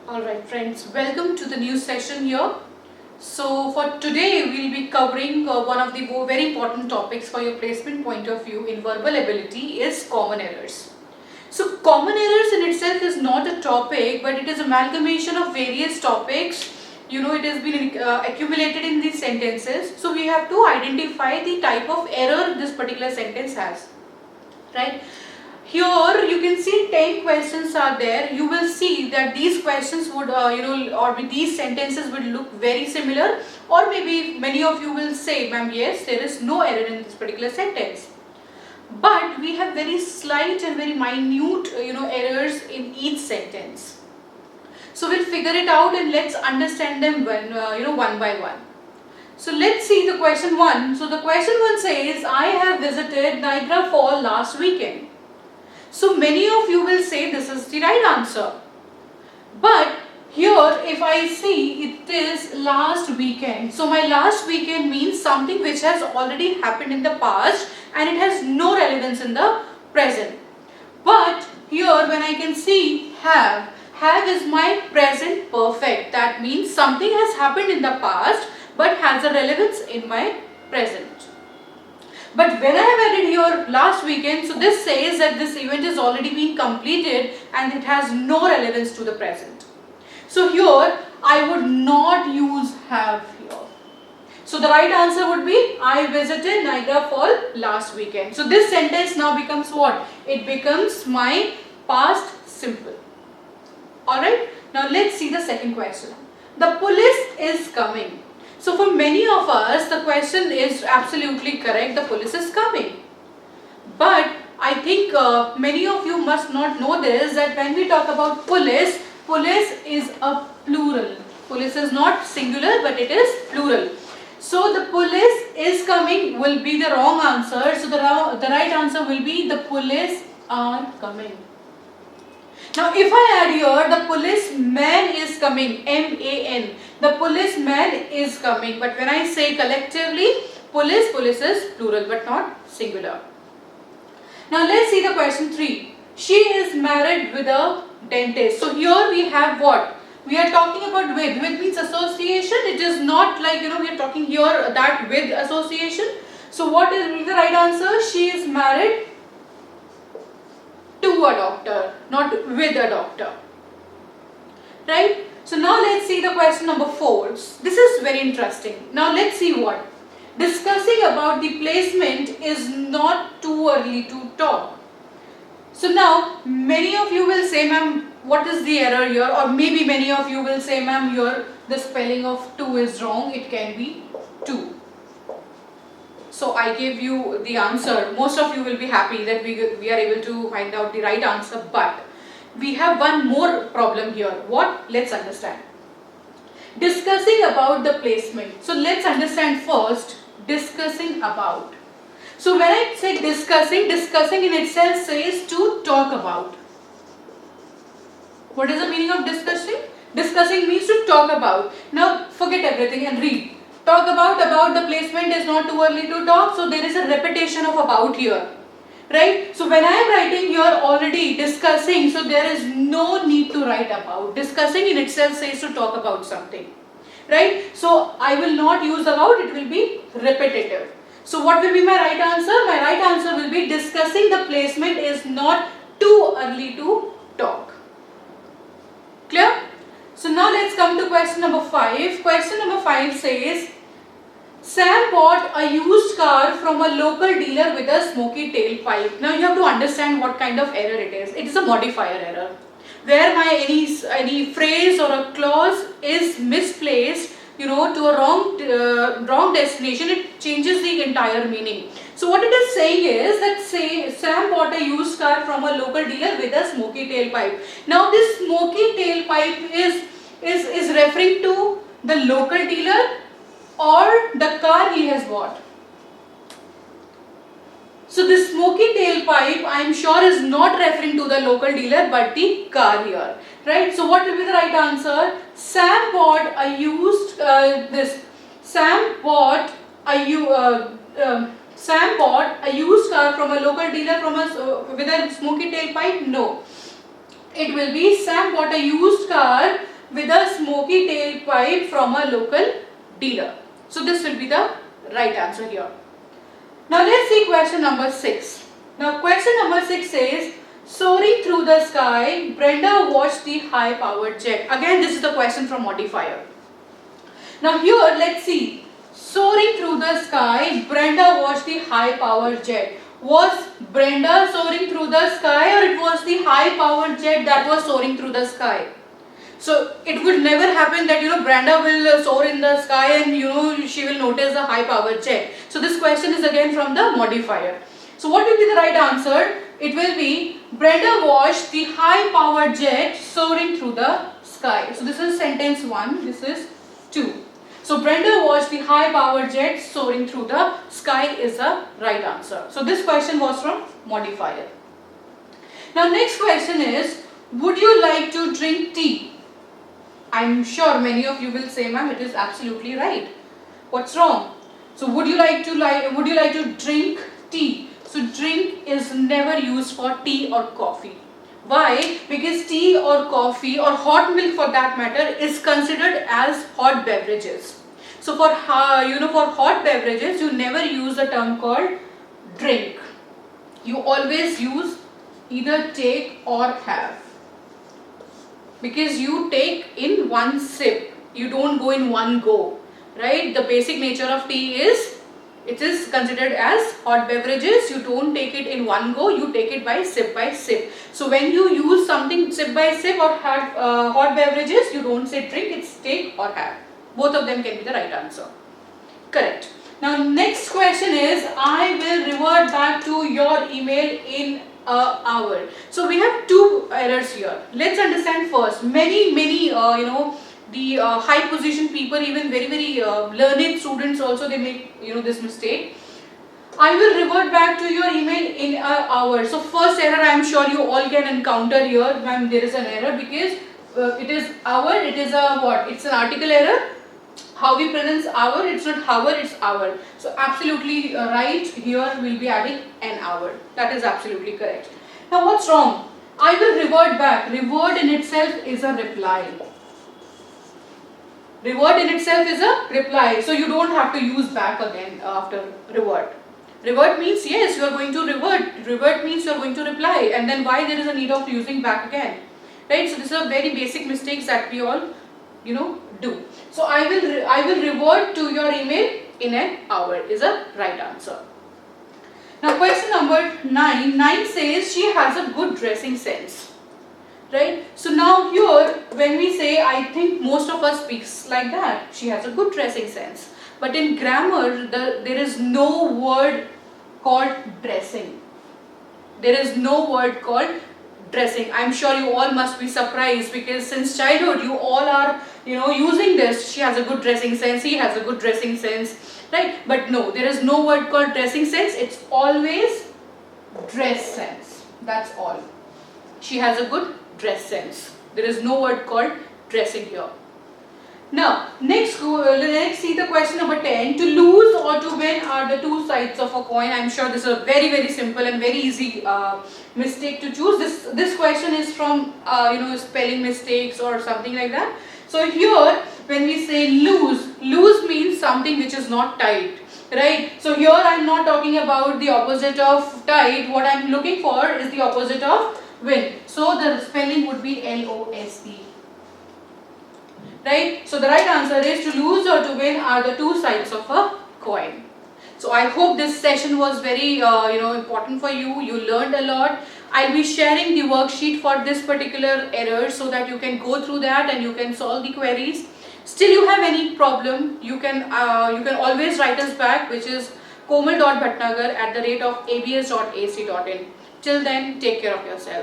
Alright friends, welcome to the new session here. So for today we'll be covering one of the very important topics for your placement point of view in verbal ability is common errors. So common errors in itself is not a topic, but it is amalgamation of various topics. It has been accumulated in these sentences. So we have to identify the type of error this particular sentence has, right? Here you can see 10 questions are there. You will see that these questions would, or these sentences would look very similar, or maybe many of you will say, ma'am, yes, there is no error in this particular sentence. But we have very slight and very minute, errors in each sentence. So we'll figure it out and let's understand them one by one. So let's see the question 1. So the question 1 says, I have visited Niagara Falls last weekend. So many of you will say this is the right answer. But here if I see it is last weekend. So my last weekend means something which has already happened in the past and it has no relevance in the present. But here when I can see have is my present perfect. That means something has happened in the past but has a relevance in my present. But when I have added here last weekend, so this says that this event has already been completed and it has no relevance to the present. So here I would not use have here. So the right answer would be I visited Niagara Falls last weekend. So this sentence now becomes what? It becomes my past simple. Alright, now let's see the second question. The police is coming. So for many of us, the question is absolutely correct. The police is coming. But I think many of you must not know this, that when we talk about police, police is a plural. Police is not singular, but it is plural. So the police is coming will be the wrong answer. So the right answer will be the police are coming. Now if I add here the policeman is coming, M-A-N, the policeman is coming, but when I say collectively police is plural but not singular. Now let's see the question 3. She is married with a dentist. So here we have what? We are talking about with. With means association. It is not like we are talking here that with association. So what is the right answer? She is married to a doctor, not with a doctor. Right? So now let's see the question number 4. This is very interesting. Now let's see what. Discussing about the placement is not too early to talk. So now many of you will say, ma'am, what is the error here? Or maybe many of you will say, ma'am, here the spelling of 2 is wrong. It can be 2. So I gave you the answer. Most of you will be happy that we are able to find out the right answer. But we have one more problem here. What? Let's understand. Discussing about the placement. So let's understand first discussing about. So when I say discussing, discussing in itself says to talk about. What is the meaning of discussing? Discussing means to talk about. Now forget everything and read. Talk about the placement is not too early to talk. So there is a repetition of about here. Right? So when I am writing here already discussing, so there is no need to write about. Discussing in itself says to talk about something. Right? So I will not use about, it will be repetitive. So what will be my right answer? My right answer will be discussing the placement is not too early to talk. Clear? So now let's come to question number 5. Question number 5 says, Sam bought a used car from a local dealer with a smoky tailpipe. Now you have to understand what kind of error it is. It is a modifier error. Where my any phrase or a clause is misplaced, to a wrong destination, it changes the entire meaning. So what it is saying is that Sam bought a used car from a local dealer with a smoky tailpipe. Now this smoky tailpipe is referring to the local dealer or the car he has bought. So this smoky tailpipe I am sure is not referring to the local dealer but the car here. Right? So what will be the right answer? Sam bought a used Sam bought a used car from a local dealer with a smoky tailpipe? No. It will be Sam bought a used car with a smoky tailpipe from a local dealer. So this will be the right answer here. Now let's see question number 6. Now question number 6 says, soaring through the sky, Brenda watched the high-powered jet. Again, this is the question from modifier. Now here, let's see. Soaring through the sky, Brenda watched the high-powered jet. Was Brenda soaring through the sky, or it was the high-powered jet that was soaring through the sky? So it would never happen that Brenda will soar in the sky and she will notice the high-powered jet. So this question is again from the modifier. So what will be the right answer? It will be Brenda watched the high-powered jet soaring through the sky. So this is sentence 1. This is 2. So Brenda watched the high-powered jet soaring through the sky is the right answer. So this question was from modifier. Now next question is, would you like to drink tea? I'm sure many of you will say, ma'am, it is absolutely right. What's wrong? So would you like to drink tea? So drink is never used for tea or coffee. Why? Because tea or coffee or hot milk for that matter is considered as hot beverages. So for for hot beverages you never use the term called drink. You always use either take or have. Because you take in one sip, you don't go in one go, right? The basic nature of tea is, it is considered as hot beverages. You don't take it in one go, you take it by sip. So when you use something sip by sip or have hot beverages, you don't say drink, it's take or have. Both of them can be the right answer. Correct. Now next question is, I will revert back to your email in an hour. So we have two errors here. Let's understand first. Many the high position people, even very learned students also, they make this mistake. I will revert back to your email in an hour. So first error I am sure you all can encounter here when there is an error, because it is hour, it is a what? It's an article error. How we pronounce hour, it's not hour, it's hour. So absolutely right, here we'll be adding an hour. That is absolutely correct. Now what's wrong? I will revert back. Revert in itself is a reply. Revert in itself is a reply. So you don't have to use back again after revert. Revert means yes, you are going to revert. Revert means you are going to reply. And then why there is a need of using back again? Right? So these are very basic mistakes that we all do. So I will revert to your email in an hour is a right answer. Now question number 9. 9 says she has a good dressing sense. Right? So now here when we say, I think most of us speaks like that. She has a good dressing sense. But in grammar there is no word called dressing. There is no word called dressing. I'm sure you all must be surprised, because since childhood you all are using this. She has a good dressing sense, he has a good dressing sense, right? But no, there is no word called dressing sense. It's always dress sense. That's all. She has a good dress sense. There is no word called dressing here. Now next see the question number 10. To lose or to win are the two sides of a coin. I'm sure this is a very simple and very easy mistake to choose. This question is from spelling mistakes or something like that. So here when we say lose means something which is not tight, right? So here I am not talking about the opposite of tight. What I am looking for is the opposite of win. So the spelling would be L-O-S-E. Right? So the right answer is, to lose or to win are the two sides of a coin. So I hope this session was very important for you. You learned a lot. I'll be sharing the worksheet for this particular error so that you can go through that and you can solve the queries. Still you have any problem, you can always write us back, which is komal.bhatnagar@abs.ac.in. Till then, take care of yourself.